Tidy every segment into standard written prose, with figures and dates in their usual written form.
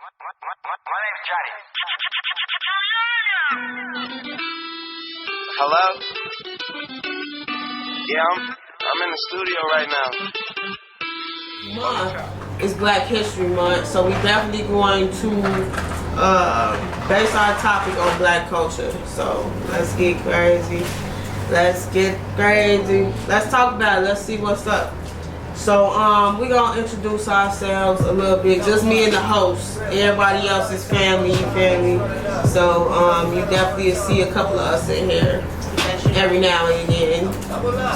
My name's Johnny. Hello? Yeah, I'm in the studio right Month is Black History Month, so we definitely going to base our topic on Black culture. So let's get crazy. Let's talk about it. Let's see what's up. So we're gonna introduce ourselves a little bit. Just me and the host. Everybody else is family, you feel me? So you definitely see a couple of us in here every now and again.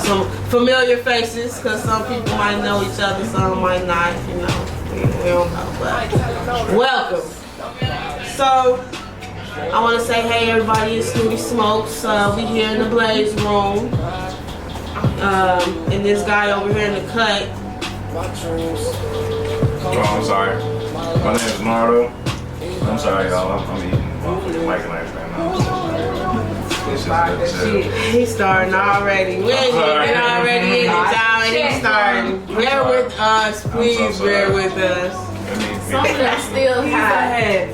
Some familiar faces, because some people might know each other, some might not, you know. We don't know, but welcome. So I want to say, hey everybody, it's Snooty Smokes. We here in the Blaze room. And this guy over here in the cut. Oh, I'm sorry. My name is Nardo. I'm sorry, y'all. I'm eating Mike and Ice right now. It's just good shit. He's starting already. We ain't even already in the time and he's starting. Bear with us, please bear with us. Some of them still high.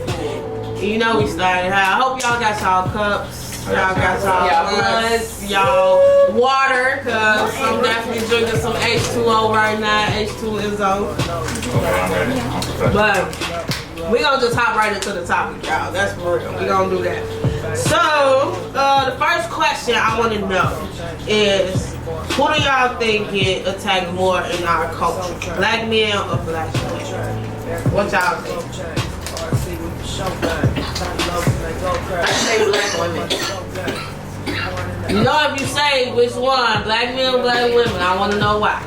You know we started high. I hope y'all got y'all cups. Y'all got y'all bloods, y'all water, cause I'm definitely drinking some H2O right now, H2 Izzo. But we gonna just hop right into the topic, y'all. That's for real. We gonna do that. So the first question I want to know is, who do y'all think get attacked more in our culture? Black men or black women? What y'all think? I say black women. You know, if you say which one, black men or black women, I want to know why.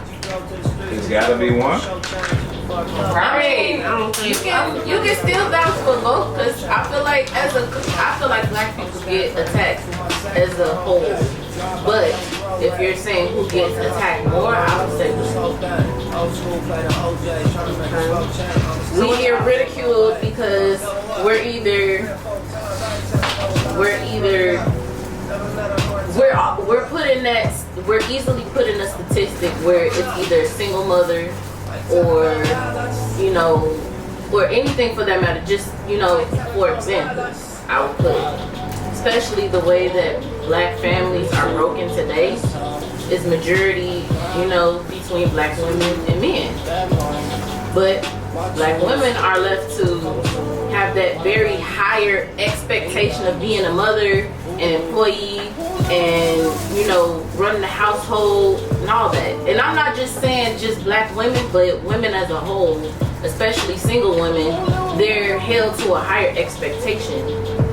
It's gotta be one. I mean, I don't think you can still vouch for both, because I feel like black people get attacked as a whole. But if you're saying who gets attacked more, I would say we get ridiculed because we're easily put in a statistic where it's either a single mother or, you know, or anything for that matter. Just, you know, for example, I would put, especially the way that black families are broken today, is majority, you know, between black women and men. But black women are left to have that very higher expectation of being a mother, an employee, and, you know, running the household and all that. And I'm not just saying just black women, but women as a whole, especially single women, they're held to a higher expectation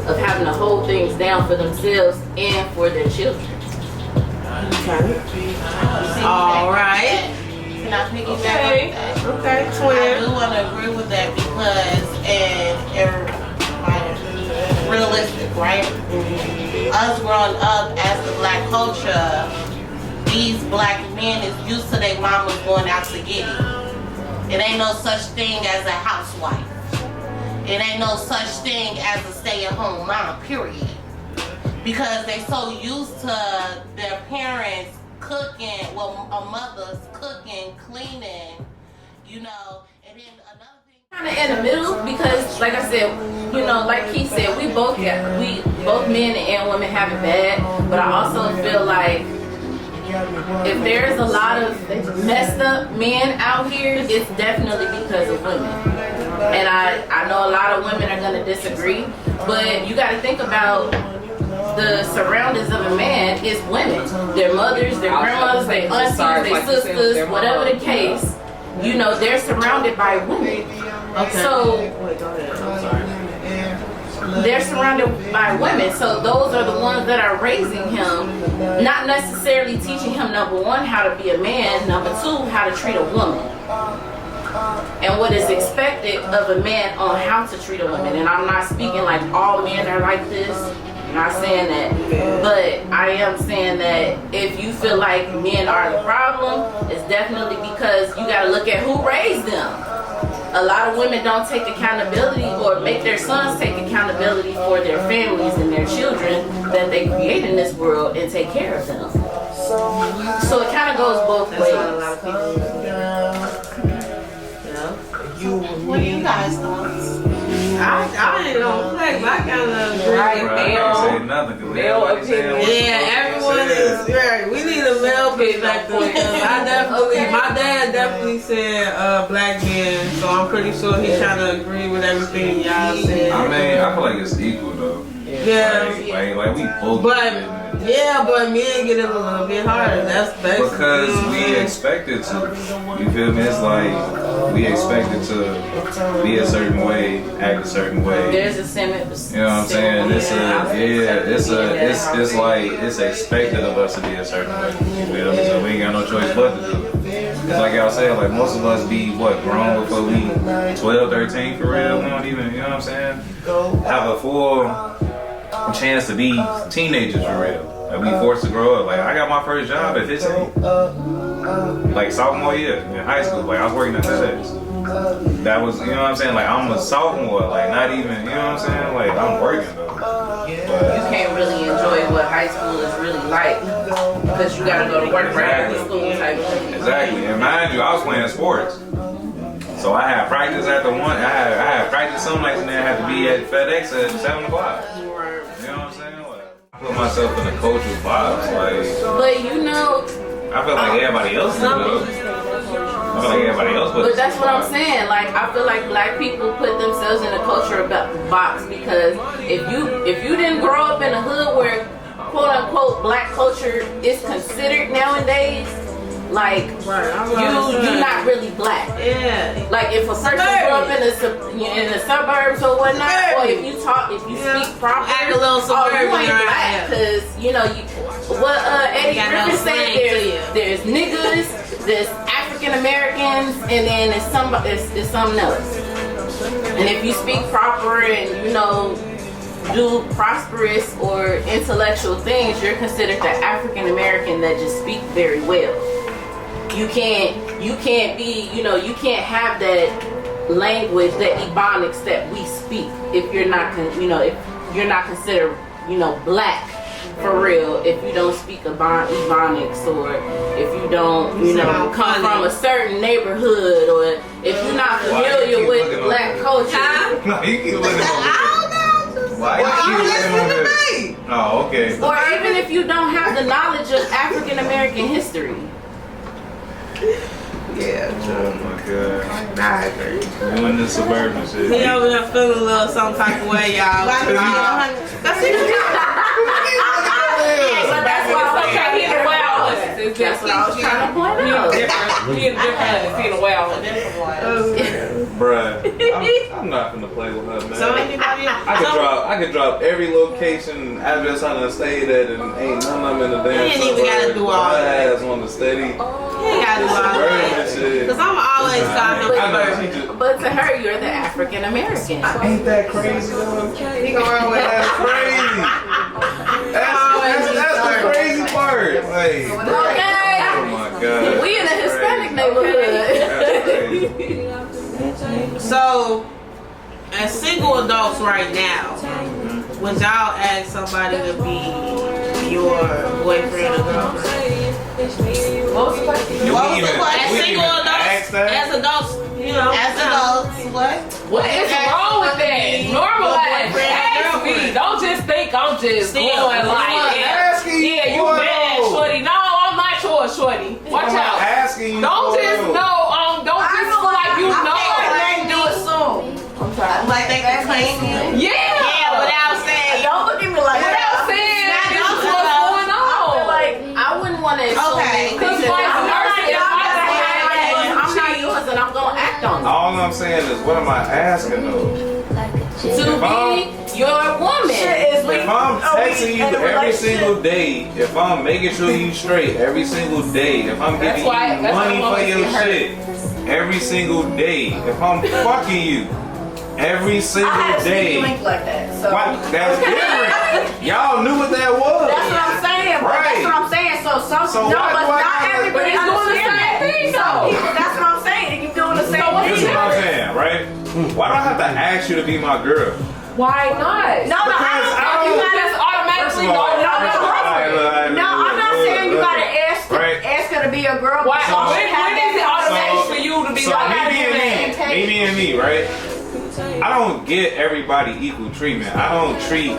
of having to hold things down for themselves and for their children. Okay. All right. Can I piggyback on that? Okay, twin. I do want to agree with that because, and realistic, right? Us growing up as the black culture, these black men is used to their mamas going out to get it. It ain't no such thing as a housewife. It ain't no such thing as a stay-at-home mom, period. Because they so used to their parents cooking, well, mothers cooking, cleaning, you know, and then another thing. Kind of in the middle, because like I said, you know, like Keith said, we both men and women have it bad, but I also feel like if there's a lot of messed up men out here, it's definitely because of women. And I know a lot of women are going to disagree, but you got to think about the surroundings of a man is women. Their mothers, their grandmothers, their aunties, their sisters, whatever the case, you know, they're surrounded by women. Okay. So Wait, go ahead. I'm sorry. they're surrounded by women, so those are the ones that are raising him, not necessarily teaching him, number one, how to be a man, number two, how to treat a woman, and what is expected of a man on how to treat a woman. And I'm not speaking like all men are like this, I'm not saying that, but I am saying that if you feel like men are the problem, it's definitely because you got to look at who raised them. A lot of women don't take accountability or make their sons take accountability for their families and their children that they create in this world and take care of them. So it kind of goes both ways. What do you guys thoughts? ain't gonna flex, but I kind of agree. Right. Bro, I can't say nothing because everybody saying what Yeah, everyone is right. We need a male perspective because my dad definitely said black men, so I'm pretty sure he's trying to agree with everything y'all said. I mean, I feel like it's equal though. Yeah. Like we both. But men get it a little bit harder. That's basically because we expected to. You feel me? It's like we expected to be a certain way, act a certain way. There's a sentiment. You know what I'm saying? It's like it's expected of us to be a certain way. You feel me? So we ain't got no choice but to do it. It's like y'all said, like most of us be grown before we 12, 13 for real. We don't even, you know what I'm saying? Have a full chance to be teenagers for real. Like we forced to grow up. Like I got my first job at 15. Like sophomore year in high school. Like I was working at FedEx. That was, you know what I'm saying? Like I'm a sophomore. Like not even, you know what I'm saying? Like I'm working though. You can't really enjoy what high school is really like because you gotta go to work right after school type of thing. Exactly. And mind you, I was playing sports. So I had practice at the one. I had practice some nights and then I had to be at FedEx at 7 o'clock. You know what I'm saying? I put myself in the cultural vibes, like. But you know, I feel like everybody else do though. I feel like everybody else. But that's what I'm saying. Like I feel like black people put themselves in a culture box because if you didn't grow up in a hood where quote unquote black culture is considered nowadays, like you're not really black. Yeah. Like if a person grew up in the suburbs or whatnot, or if you speak proper, act a little suburban, you ain't black because what Eddie Griffin said. There's niggas, there's African Americans, and then there's something else. And if you speak proper and do prosperous or intellectual things, you're considered the African American that just speak very well. You can't be, you can't have that language, that ebonics that we speak if you're not, if you're not considered, black for real. If you don't speak ebonics, or if you don't, come from a certain neighborhood, or if you're not familiar with black culture. No, you keep looking over here. Why you keep looking over here? Oh, okay. Or even if you don't have the knowledge of African American history. Yeah, oh my god. I agree. Doing this suburban shit. He over there feeling a little some type of way, y'all. But that's what I was trying to point out. That's what I was trying to point out. He in a well. Bruh, I'm not gonna play with her, man. So anybody? I could drop every location address on the state at and ain't none of them in the damn. You ain't even gotta do all that. Ass on the steady. You ain't gotta do all that. Cause I'm always talking. But to her, you're the African American. Ain't that crazy though? He gonna run with That's crazy. That's the crazy part. Like, Okay. oh my god. We in a Hispanic neighborhood. So, as single adults right now, would y'all ask somebody to be your boyfriend or girlfriend? What was the question? As single adults, as adults, As adults, what? What is wrong with that? Normalize. Ask me. Don't just think I'm just going like, yeah, you mad, shorty. No, I'm not your shorty. Watch out. Asking you. Don't just don't just feel like you know. Do it soon. I'm sorry. Like they can claim you. Yeah. Without saying. Don't look at me like Without saying this is what's going on. Like, I wouldn't want to assume Okay. Because vice versa, if I'm not yours and I'm gonna act on it. All I'm saying is, what am I asking though? To be your woman. If I'm texting you every single day, if I'm making sure you straight every single day, if I'm giving you money for your shit every single day, if I'm fucking you every single day, like that. So. that's different. Y'all knew what that was. That's what I'm saying. But Right. That's what I'm saying. So why do I not gotta- everybody But it's doing the same thing, though. That's what I'm saying. They keep doing the same This is thing. what I'm saying, right? Why do I have to ask you to be my girl? Why not? No, Because I You don't- just automatically know First of all, you're not your girlfriend. No, I'm not saying you gotta ask her to be your girl. Why? but When is it automatic for you to be So like, me and me, right? I don't get everybody equal treatment. I don't treat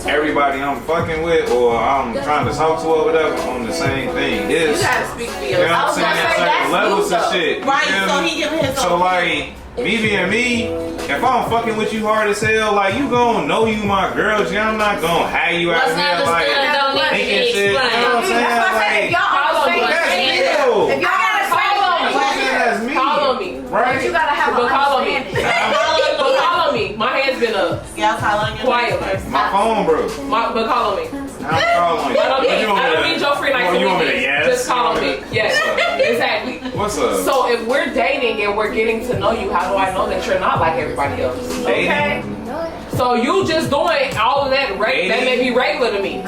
everybody I'm fucking with or I'm trying to talk to or whatever on the same thing. You gotta speak for You know yourself. what I'm saying? It's like levels of shit. Right, so he giving his So own like, me being me, if I'm fucking with you hard as hell, like you gon' know you my girl, G. I'm not gon' have you out What's here understood like don't need to be thinking shit. You know what I'm saying? That's why I said, if y'all Call on me. That's understand, real. if y'all gotta Call on me. That's me. Call on me. Right? you gotta have But a call on me. understanding. But call on me. My hand's been up. Y'all calling your Quiet. My phone broke. But call on me. I'm calling you. I don't What you want me to- need your free nights Oh, and you want me to weekends. yes? Just call on me. Yes. Exactly. What's up? So if we're dating and we're getting to know you, how do I know that you're not like everybody else? Okay. So you just doing all of that that may be regular to me.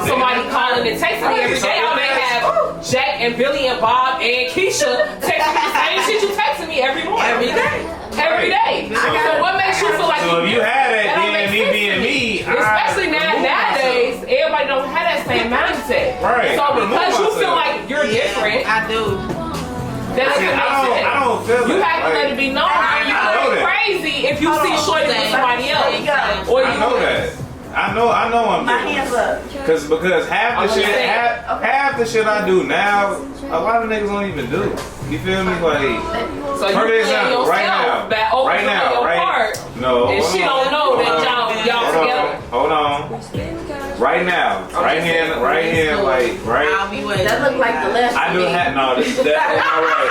Somebody calling and texting me every day. I may have Jack and Billy and Bob and Keisha texting me the same shit you texting me every morning. Every day. Every day. So what makes you feel like So if you had that don't being make me sense being to me, especially nowadays, everybody don't have that same mindset. Right. So I remove because you feel myself. like you're different, I do. that doesn't make sense. I don't feel You that. have to let it be known. I You know going that. crazy if you see Shorty with somebody else. Or I know that. I know I'm My different. hands up. Because half the I'm shit, saying. half the shit I do now, a lot of niggas don't even do. You feel me? Like, So you for playing example, yourself right now, back over right now, your right? part, No, and hold she on. don't know that Hold y'all on. together. Hold on. Right now, right hand, like right. I'll be waiting. That look like the left. I do have no. This is definitely my right.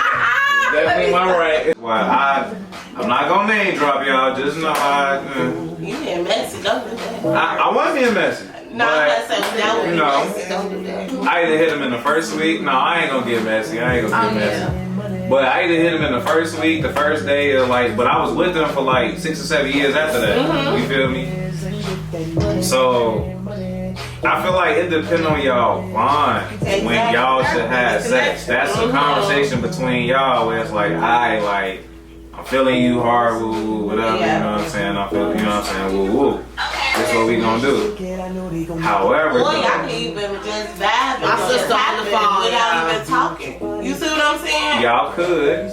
It's definitely my right. Why I'm not gonna name drop y'all. Just know You being messy, don't do that. I want being messy. No, I'm not saying that would you be know. messy, don't do that. I either hit him in the first week. No, I ain't gonna get messy. I ain't gonna get messy. But I either hit him in the first week, the first day, or like. But I was with him for like 6 or 7 years after that. You feel me? So I feel like it depends on y'all bond when y'all should have sex. That's a conversation between y'all where it's like, I'm feeling you hard, woo, woo, whatever. You know what I'm saying? I feel, you know what I'm saying? Woo, woo. That's what we gonna do. However, Boy, y'all can even just vibe My sister on the phone, without y'all. even talking. You see what I'm saying? y'all could. It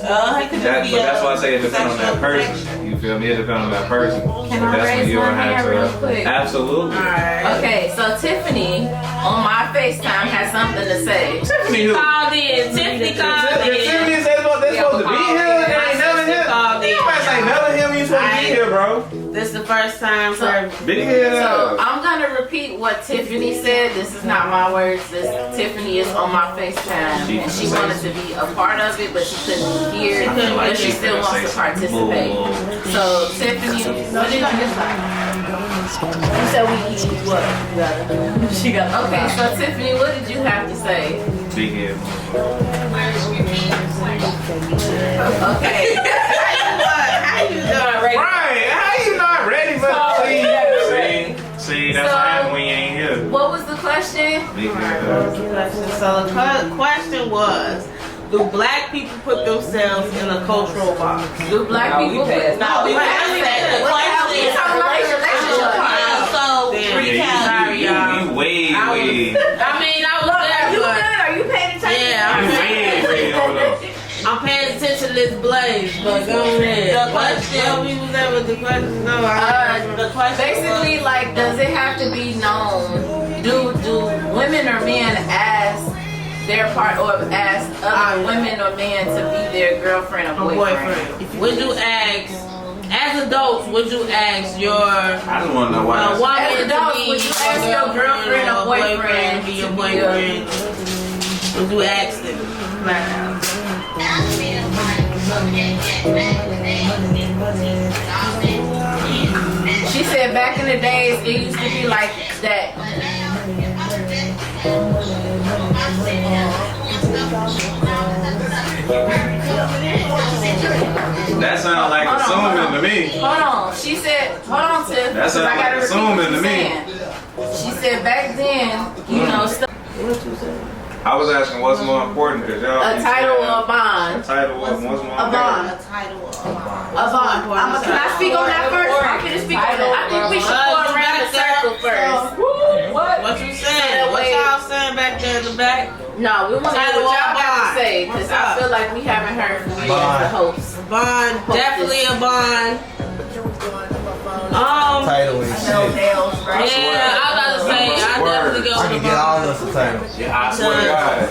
could just be But that's why I say it depends on that sexual person. connection. You feel me? It depends on that person. Can So I that's when raise you'll my have hand to. real quick? Absolutely. Okay, so Tiffany on my FaceTime has something to say. Tiffany, who? Called in. Tiffany called Tiffany in. said they're supposed to be here. They My ain't never sister here. called in. You might say never him. You supposed to be here, bro. This is the first time for Be here. So I'm gonna repeat what Tiffany said. This is not my words. This Tiffany is on my FaceTime, and she wanted to be a part of it, but she couldn't hear, but she still wants to participate. So Tiffany, what did you decide? You said we eat what? She got. Okay, so Tiffany, what did you have to say? Be here. Okay. How you doing? Ready? Right? How you not ready for the See, that's So- what happened when you ain't here. What was the question? Be here. So the question was, do black people put themselves in a cultural box? Do black No, we people passed. No, we passed that. The question We is, talking about the relationship part. so Damn. recap. Sorry, y'all. You way. I mean, I was there, but Are you paying attention? yeah, Way over there. I'm paying attention to this blaze, but go ahead. The question- we was there with the question. No, The question Basically, like, does it have to be known? Do women or men ask their part or ask other women or men to be their girlfriend or boyfriend? Would you ask, as adults, would you ask your I just want to know why. woman As to adults, be would you ask your girlfriend or boyfriend to be your to be boyfriend? Would you ask them? Flat out. She said back in the days it used to be like that. That sounds like Hold on, assuming to me. Hold on. She said, hold on, Tiff. That sounds I gotta like repeat what assuming to she's me. saying. She said back then, you know, stuff, I was asking what's more important because y'all. a keep title saying- or a bond. A title was what's more A important. bond. A title of A bond. Can I speak on that first? I'm gonna speak on that. I think we should go around the circle first. What you saying? What y'all saying back there in the back? No, we want to hear Title what y'all or got to bond? say because I feel like we haven't heard from you as the host. Bond, definitely a bond. Title and shit. Yeah, I gotta say, I definitely go I with can the get all bond. us a title. Yeah, I swear to God. I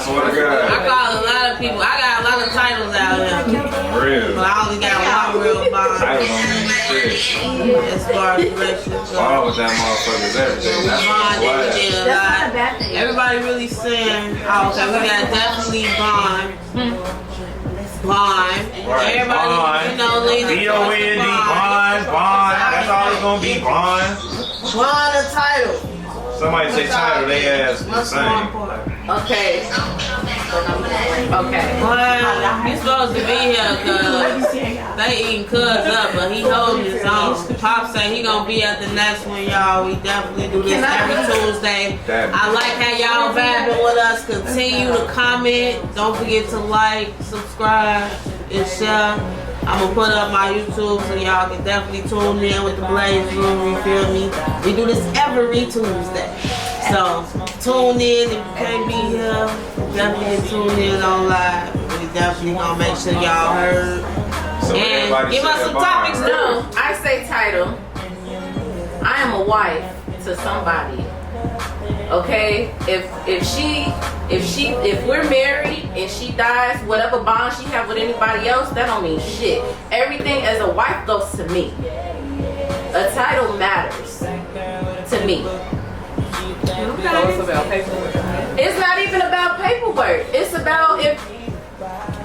swear to I God. call a lot of people. I got a lot of titles out here, For real. but I only got one real bond Title don't mean shit. as far as relationships go. Bond with that motherfucker's everything. That's Bond why. is a lot. Everybody really saying, oh, okay, we got definitely bond. Bond. Right. Everybody, Bond. you know, leaning B-O-N-D, Bond, Bond. That's all it's gonna be, Bond. Bond a title. Somebody say title, they ass the What's more same. important? Okay. Okay. Well, he's supposed to be here because they eating cuz up, but he holding his own. Pop say he gonna be at the next one, y'all. We definitely do this every Tuesday. I like how y'all vibing with us. Continue to comment. Don't forget to like, subscribe, and share. I'm gonna put up my YouTube so y'all can definitely tune in with the Blaze Room. You feel me? We do this every Tuesday. So tune in if you can't be here. Definitely tune in on live. We definitely gonna make sure y'all heard. So And everybody give say us that some Bond, topics right? No, I say title. I am a wife to somebody. Okay? If we're married and she dies, whatever bond she have with anybody else, that don't mean shit. Everything as a wife goes to me. A title matters to me. So it's about paperwork. It's not even about paperwork. It's about if,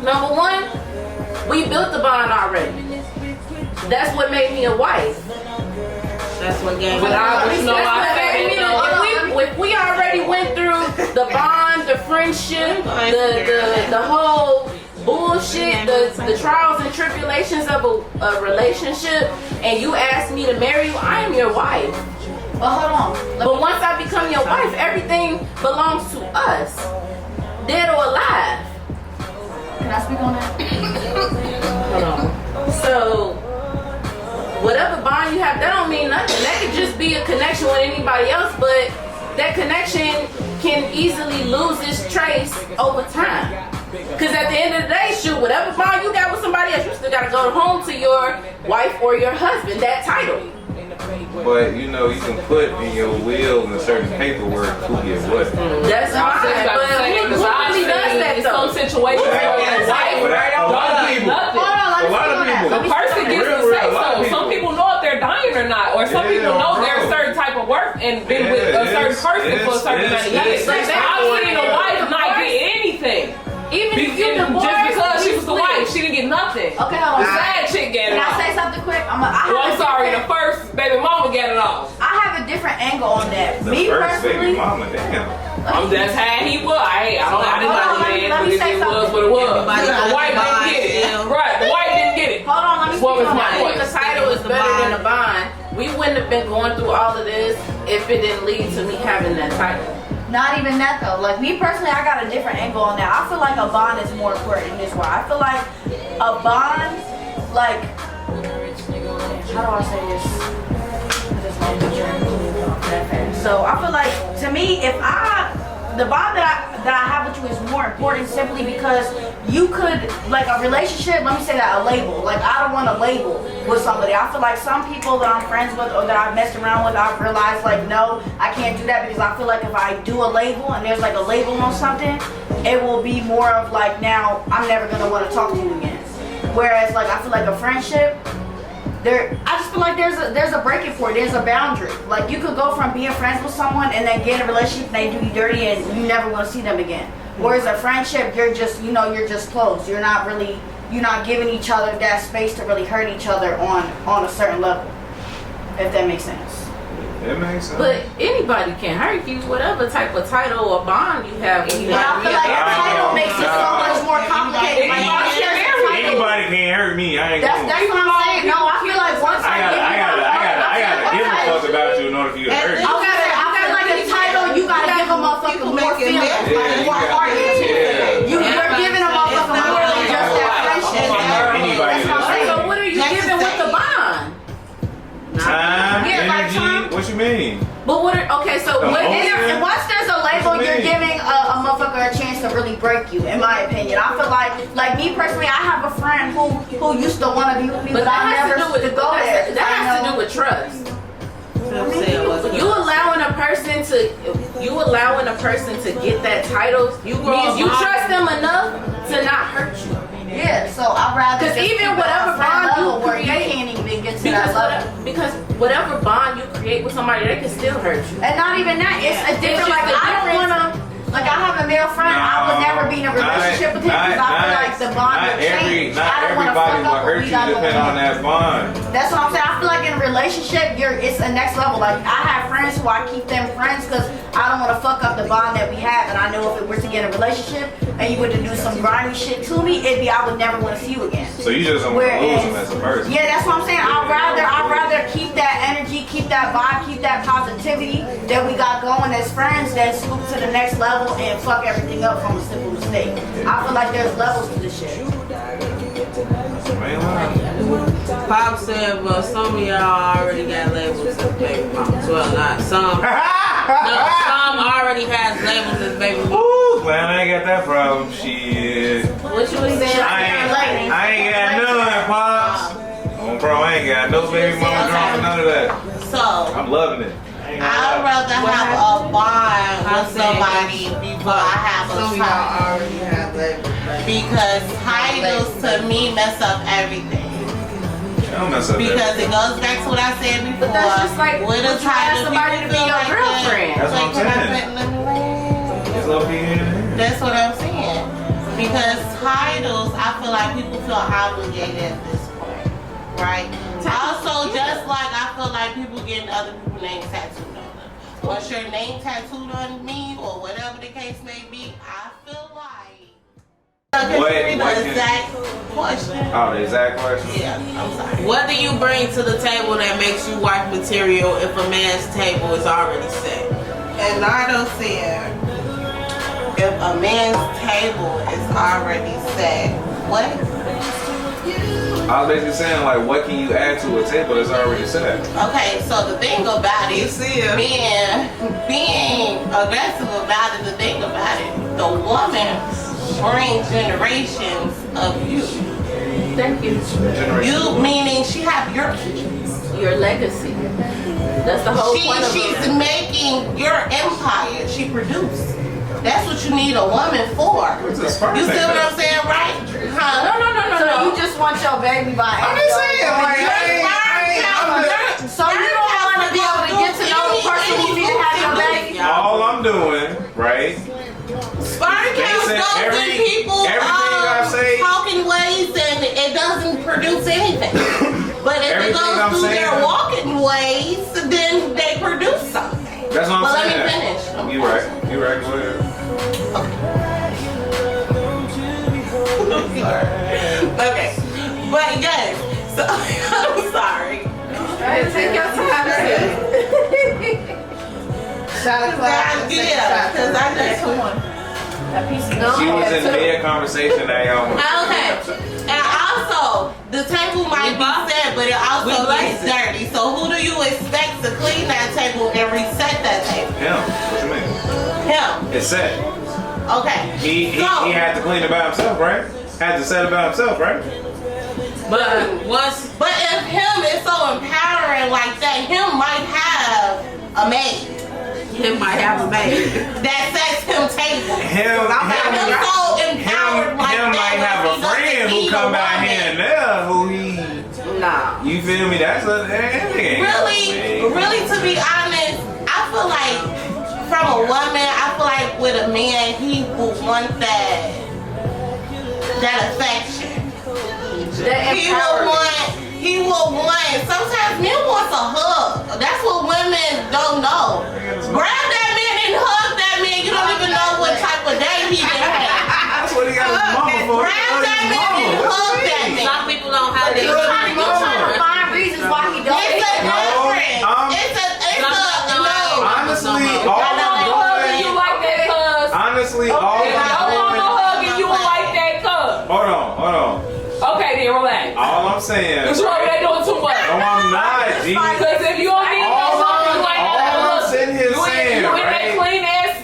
number one, we built the bond already. That's what made me a wife. That's what gave But you know, That's I what said made me it, if we already went through the bond, the friendship, the whole bullshit, the trials and tribulations of a relationship, and you asked me to marry you, I am your wife. Well, hold on. But once I become your wife, everything belongs to us, dead or alive. Can I speak on that? Hold on. So, whatever bond you have, that don't mean nothing. That could just be a connection with anybody else, but that connection can easily lose its trace over time. Because at the end of the day, shoot, whatever bond you got with somebody else, you still got to go home to your wife or your husband, that title. But you know, you can put in your will and certain paperwork who get what. That's fine, but who really does that in though? some situations where the wife A lot of people. nothing. A lot of people. The person gets to Real, say a lot of so. Some people. people know if they're dying or not, or some Yeah, people know bro. they're a certain type of work and been with a certain person for a certain amount of years. Yes. I've seen a wife not get anything. Even if you Just divorced, because she was the split. wife, she didn't get nothing. Okay, hold The on. sad chick got it Can I all. say something quick? Well, I'm sorry, the first baby mama got it all. I have a different angle on that. The Me first personally, baby mama, damn. That's how he was. I didn't like the Let man, me but say it was something. what it was. Everybody The got wife the didn't bond get it. still. Right, the wife didn't get it. hold on, let me What speak was on my that. I think the title is better than a bond. We wouldn't have been going through all of this if it didn't lead to me having that title. Not even that though. Like me personally, I got a different angle on that. I feel like a bond is more important in this way. I feel like a bond, like, how do I say this? I just want to picture. So I feel like, to me, the bond that I have with you is more important simply because you could, like a relationship, let me say that, a label. Like I don't want a label with somebody. I feel like some people that I'm friends with or that I've messed around with, I've realized like, no, I can't do that because I feel like if I do a label and there's like a label on something, it will be more of like, now I'm never gonna want to talk to you again. Whereas like I feel like a friendship, I just feel like there's a breaking point, there's a boundary. Like you could go from being friends with someone and then get in a relationship and they do you dirty and you never want to see them again. Whereas a friendship, you're just close. You're not giving each other that space to really hurt each other on a certain level. If that makes sense. It makes sense. But anybody can hurt you, whatever type of title or bond you have. But I feel like a title makes it so much more complicated. Like, once you're in a title, Anybody can't hurt me. I ain't that's gonna. what I'm saying. No, I feel like once I gotta give a fuck about you in order for you to hurt me. I feel like a title, you gotta give a motherfucker more feelings, like more heart. You're giving a motherfucker more than just that friendship. Anybody That's what I'm saying. So what are you giving with the bond? Time, Yeah, like energy. time. What you mean? But what? Okay, so what? emotion. And once there's a label, What you you're mean? giving a motherfucker longer a chance to really break you, in my opinion. I feel like me personally, I have a friend who used to want to be with me, But but I that has never to do with go there. that has to do with trust. You allowing a person to get that title means you trust them enough to not hurt you. Yeah, so I'd rather Because just even keep it whatever on a friend bond you level where you create- can't even get to that level. Because whatever bond you create with somebody, they can still hurt you. And not even that, it's a different, just like, a I don't difference. wanna, like, I have a male friend, I would never be in a relationship with him because I feel like the bond would change. Not I don't wanna everybody fuck will up what hurt we you got depending going on that bond. That's what I'm saying. I feel like in a relationship, it's a next level. Like, I have friends who I keep them friends because I don't want to fuck up the bond that we have. And I know if it were to get in a relationship and you were to do some grimy shit to me, I would never want to see you again. So you just don't want to lose them as a person. Yeah, that's what I'm saying. I'd rather keep that energy, keep that vibe, keep that positivity that we got going as friends than scoop to the next level and fuck everything up from a simple mistake. I feel like there's levels to this shit. Pop said, but some of y'all already got labels as baby mamas. Well, not some. No, some already has labels as baby mamas. Ooh, man, I ain't got that problem. Shit. What you was saying? I ain't got none, Pops. On bro, I ain't got no baby mama drama, none of that. So, I'm loving it. I'd rather have a bond with somebody before I have a Some of y'all child. already have labels. Because titles to me mess up everything. Don't mess up Because it goes back to what I said before. But that's just like with a would you ask title, somebody people to be feel your like girlfriend? That's what I'm can I saying. say- let me land? It's low key in there. That's what I'm saying. Because titles, I feel like people feel obligated at this point, right? Also, just like I feel like people getting other people's names tattooed on them. Once your name tattooed on me, or whatever the case may be, I feel like. What The exact question. Oh, the exact question? Yeah, I'm sorry. What do you bring to the table that makes you wife material if a man's table is already set? And Nardo said, if a man's table is already set, what? I was basically saying, like, what can you add to a table that's already set? Okay, so the thing about it, being aggressive about it, the thing about it, the woman brings generations of you. Thank you. You meaning she have your kids. Your legacy. That's the whole point of She's it. making your empire. She produced. That's what you need a woman for. It's a sperm You see bank. what I'm saying, right? Huh? No. So you just want your baby by I'm just saying, like, So you don't want to be able to get to know the person who need to have your baby? all I'm doing, right? Sperm counts said goes in people everything I say- talking ways and it doesn't produce anything. But if it Everything goes I'm through their saying- walking ways, then they produce something. That's what I'm But let saying. me finish. You right. You right. Go ahead. Okay. But yes, so I'm sorry. Take your time. Yeah, because I just won. She was in mid conversation that y'all want. Okay. And also, the table might be set, but it also gets dirty. So who do you expect to clean that table and reset that table? Him. What you mean? Him. It's set. Okay. He had to clean it by himself, right? Had to set it by himself, right? But But if him is so empowering like that, him might have a maid him might have a baby. that sets him table. Him so empowered like him that. might have a friend who come by here and there who he. Nah. You feel me? That's a Really, to be honest, I feel like from a woman, I feel like with a man, he will want that affection. He will want. Sometimes men wants a hug. That's what women don't know. Grab that man and hug that man. You don't even know what type of day he been having. That's what he got his mama for. Grab that man and hug that man. Some people don't have their You trying to find reasons why he don't. It's a difference. Honestly, all I'm Hugging you doing. like that, cuz. Honestly, all If no I'm longer doing. hugging you like that, cuz. Hold on. Okay, then relax. All I'm saying. Cause you over there doing too much. No, I'm not, G. Cause if you don't need no hugging you like that, all I'm look, sitting here saying, you in that right? clean ass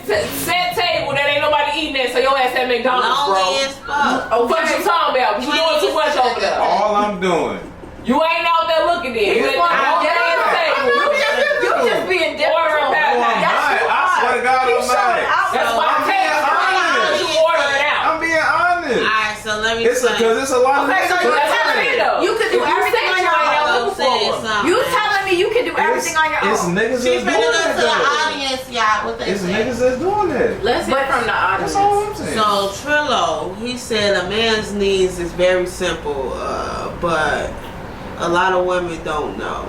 set table that ain't nobody eating at, so McDonald's, bro. Lonely as fuck. Oh, what you talking about? You doing too much over there. All I'm doing. You ain't out there looking there. You ain't out there at the table. You just being different. Ordering that Oh, I'm not. I swear to God, I'm not. That's why I'm saying you order it out. I'm being honest. Alright, so let me Because it's a lot of Okay, so niggas you're that telling me do that. you could do everything on your own. You telling me you can do everything on your It's own. niggas She's that's finna doing go to the that. audience, y'all. What they It's say. niggas that's doing that. Let's hear from the audience. That's all I'm saying. So Trillo, he said a man's needs is very simple, but a lot of women don't know.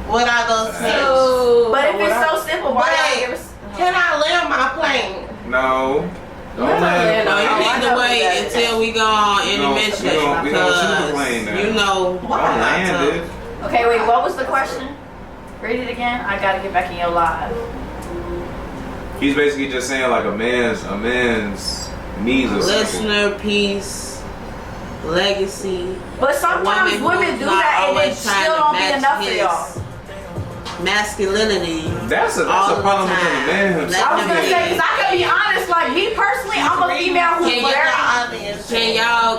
What I go say? But if it's so simple, why Wait, not give us? can I land my plane? No. Don't No, let you I need to know wait that. until we go on intermission we gonna shoot the plane because now. you know Don't land it. Okay, wait. What was the question? Read it again. I gotta get back in your live. He's basically just saying like a man's needs or something. listener, peace, legacy. But sometimes Woman women who's do not that and it always trying still to don't be match enough for his y'all. masculinity. That's a all the problem within time. the man himself. I was gonna say, cause I can be honest. Like me personally, I'm a female who's Can very.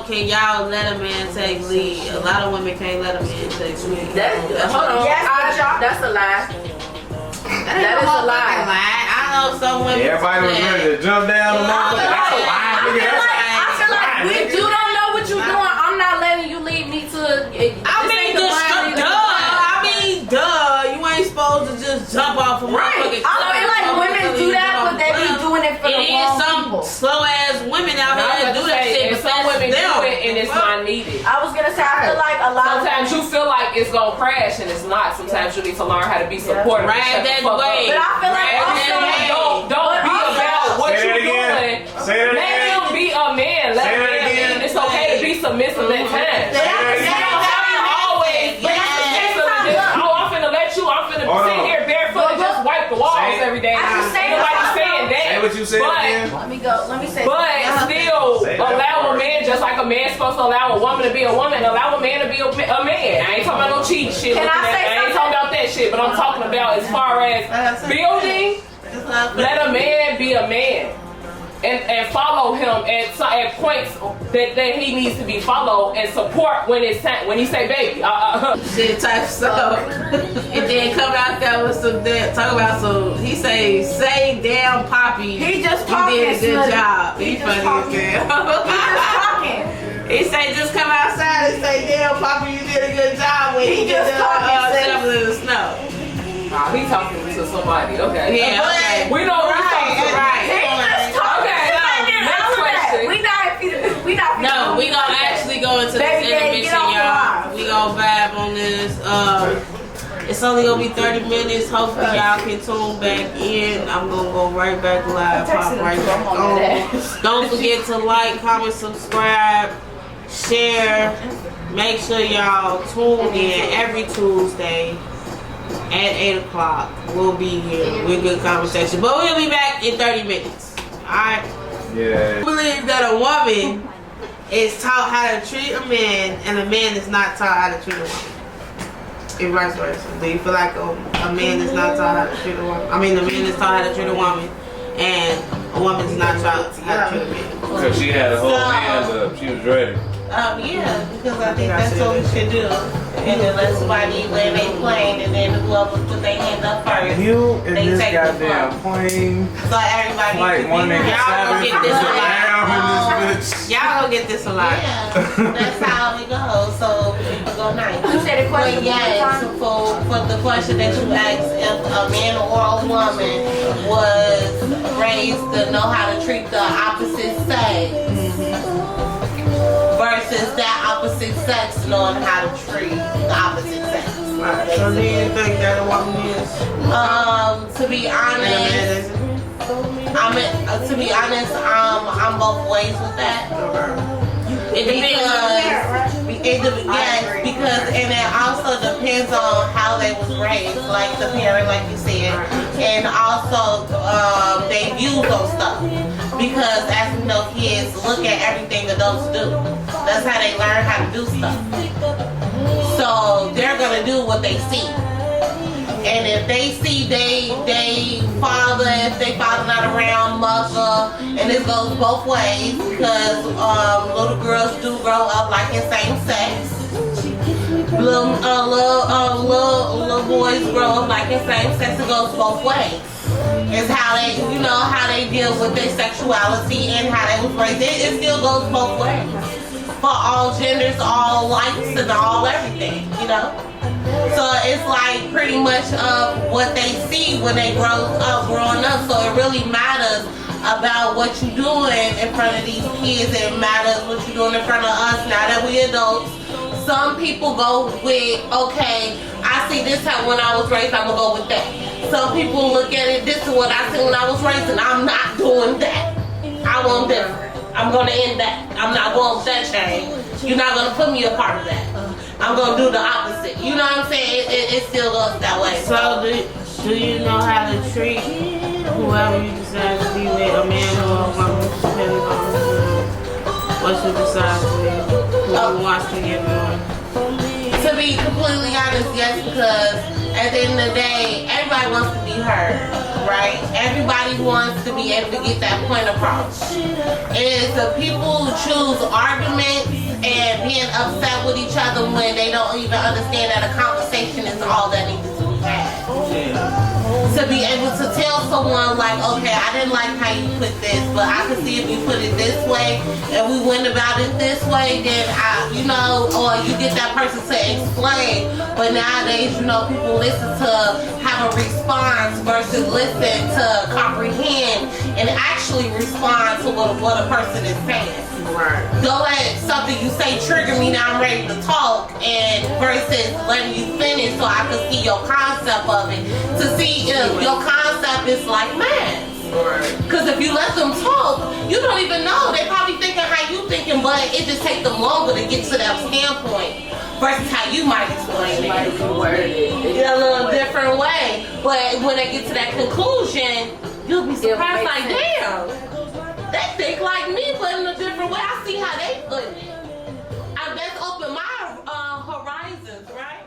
Can y'all let a man take lead? A lot of women can't let a man take lead. Hold on. Yes, but y'all- That's a lie. That is a lie. I know some women. Everybody was ready to jump down the mountain. That's a lie, nigga. That's a lie. I feel like we If you don't know what you're doing, I'm not letting you lead me to. Duh. You ain't supposed to just jump off a motherfucking I feel like women do that, but they be doing it for the It is wrong some people. slow ass women out I here that was do gonna that say, shit, and but some that's women them. do it and it's not needed. I was gonna say, I feel like a lot Sometimes of you feel like it's gonna crash and it's not. Sometimes you need to learn how to be supportive. Ride Shut the that fuck way. up. But I feel like Ride also, that way. Don't be about what Say you're it again. doing. Say it Let again. him be a man. Let Say it him be. again. It's okay to be submissive at times. Say it You again. don't have to always be submissive and just, oh, I'm finna let you, I'm finna Hold sit on. here barefoot and just wipe the walls Say it. every day. I can say Nobody's it. saying that. Say what you said But- again. let me go. Let me say. But still, Say that allow a part. man just like a man's supposed to allow a woman to be a woman. Allow a man to be a man. I ain't talking about no cheat shit. Can I say I ain't something? talking about that shit. But I'm talking about as far as building. Let a man be a man. And follow him at points that he needs to be followed and support when it's time, when he say baby. Shit type stuff. And then come out there with some talk about some. He say damn Poppy. He just you talking. did a good Slim. job. He He just funny talking. as hell. He just talking. He say just come outside and say damn Poppy, you did a good job when he just did talking, sis. shoveling the snow. He talking to somebody. Okay. Yeah, okay. We know who he's talking to. Right. He just talking. Okay, next question. We not. No, we gonna actually go into this Baby daddy, intermission, get off the y'all. line. We gonna vibe on this. It's only gonna be 30 minutes. Hopefully y'all can tune back in. I'm gonna go right back live, pop right back on. Don't forget to like, comment, subscribe, share. Make sure y'all tune in every Tuesday at 8 o'clock. We'll be here with good conversation. But we'll be back in 30 minutes. Alright? Yeah. I believe that a woman is taught how to treat a man and a man is not taught how to treat a woman. And vice versa. Do you feel like a man is not taught how to treat a woman? I mean, a man is taught how to treat a woman and a woman is not taught how to treat a man. Because she had her whole hands up. She was ready. Yeah, because I think that's what we should do. And then let somebody land their plane, and then whoever put their hand up first. You in They this take the goddamn floor. plane. So everybody Like can one be nigga Y'all gonna savage get this a lot. down in this bitch. Y'all gonna get this a lot. Yeah, that's how it goes. So people go nice. You said a question. But yes, for the question that you asked, if a man or a woman was raised to know how to treat the opposite sex versus that opposite sex knowing how to treat the opposite sex. Right. So do you think that a woman is To be and a man honest, isn't? to be honest, I'm both ways with that. It depends on Yes, because and it also depends on how they was raised, like the parent, like you said, and also they views on stuff. Because as we know, kids look at everything adults do. That's how they learn how to do stuff. So they're gonna do what they see. And if they see they father, if they father not around, mother, and this goes both ways because little girls do grow up liking same sex. Little boys grow up liking same sex. It goes both ways. It's how they, how they deal with their sexuality and how they was raised. It still goes both ways for all genders, all likes, and all everything. So it's like pretty much what they see when they growing up. So it really matters about what you're doing in front of these kids. It matters what you're doing in front of us now that we adults. Some people go with, okay, I see this how when I was raised, I'm gonna go with that. Some people look at it, this is what I see when I was raised, and I'm not doing that. I want different. I'm gonna end that. I'm not going with that chain. You're not gonna put me a part of that. I'm gonna do the opposite. You know what I'm saying? It still goes that way. So do you know how to treat whoever you decide to be with, a man or a woman, depending on what you decide to be, who wants to get married? To be completely honest, yes, because at the end of the day, everybody wants to be heard, right? Everybody wants to be able to get that point across. It's the people who choose arguments and being upset with each other when they don't even understand that a conversation is all that needs to be had. To be able to tell someone like, okay, I didn't like how you put this, but I can see if you put it this way and we went about it this way, then or you get that person to explain. But nowadays, people listen to have a response versus listen to comprehend and actually respond to what a person is saying. Right. Don't let something you say trigger me, now I'm ready to talk, and versus letting you finish so I can see your concept of it. To see if your concept is like mine. Because if you let them talk, you don't even know. They probably thinking how you thinking, but it just takes them longer to get to that standpoint versus how you might explain it. In a little different way. But when they get to that conclusion, you'll be surprised like, damn, they think like me, but in a different way. I see how they put it. That's opened my horizons, right?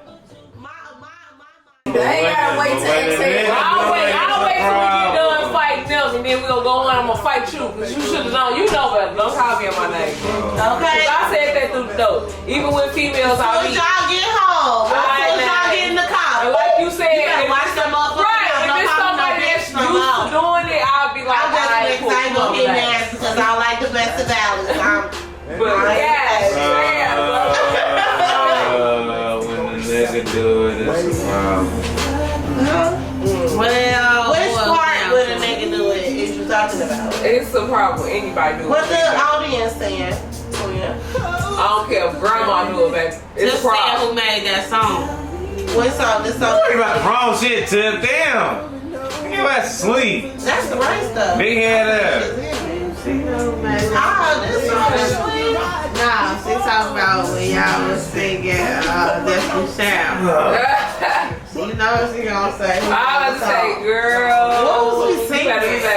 They ain't gotta wait till exhale. I'll wait till we get done fighting them, and then we gonna go on. I'm gonna fight you, cause you should have known. You know better. Don't call me on my name. Okay. I said that through the door. Even with females, I'll be. y'all get home. Y'all get in the car. And like you said, you better watch them up. right? If it's somebody that's used to doing it, I'll be like, I'm just I ain't gonna get mad because I like the best of balance. But yes, when the nigga do it, it's a problem. Well, which part would a nigga do it is you talking about? it's a problem. Anybody do it. What the audience saying? I don't care if grandma do it, baby. It's just a saying problem. who made that song. What song? This song? Talking about the wrong shit, Tip. Damn. You ass sleep. That's the right stuff. Big head ass. This song is sweet. Nah, she talking about when y'all was singing Destiny Child. You know what she gonna say? I was say, girl. What was we singing? You better say.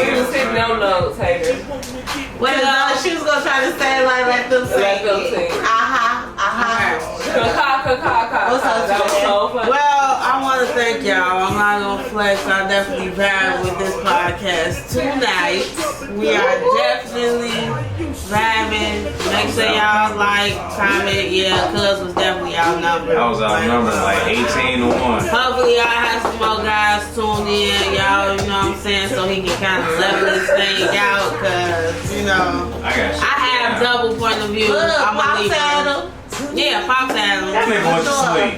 We was sitting on notes, hater. Well, she was gonna try to say it like let them sing. Let them sing. What's up, That was so funny. Well, I want to thank y'all. I'm not gonna flex. I definitely vibe with this podcast tonight. We are definitely vibing. Make sure y'all like, comment. Yeah, cuz was definitely outnumbered. I was outnumbered like 18 to 1. Hopefully y'all have some more guys tuned in, y'all, you know what I'm saying, so he can kind of level this thing out, cause, I have double point of view. I'm gonna leave him. Yeah, Pops had him. That nigga went to sleep.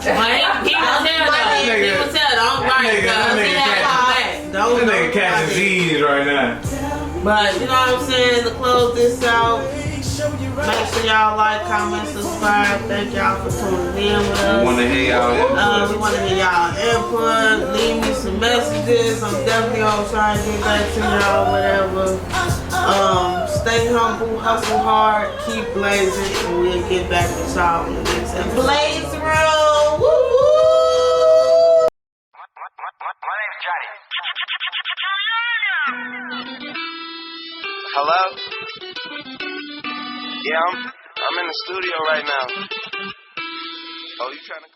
But he was tell, don't write, cause he had to come back. Don't That nigga catching Z's right now. But, you know what I'm saying, to close this out, make sure y'all like, comment, subscribe. Thank y'all for tuning in with us. We want to hear y'all input. We want to hear y'all input. Leave me some messages. I'm definitely gonna try and get back to y'all, whatever. Stay humble, hustle hard, keep blazing, and we'll get back with y'all in the next episode. Blaze roll. Woo woo. My name's Johnny. Hello? Yeah, I'm in the studio right now. Oh, you trying to come?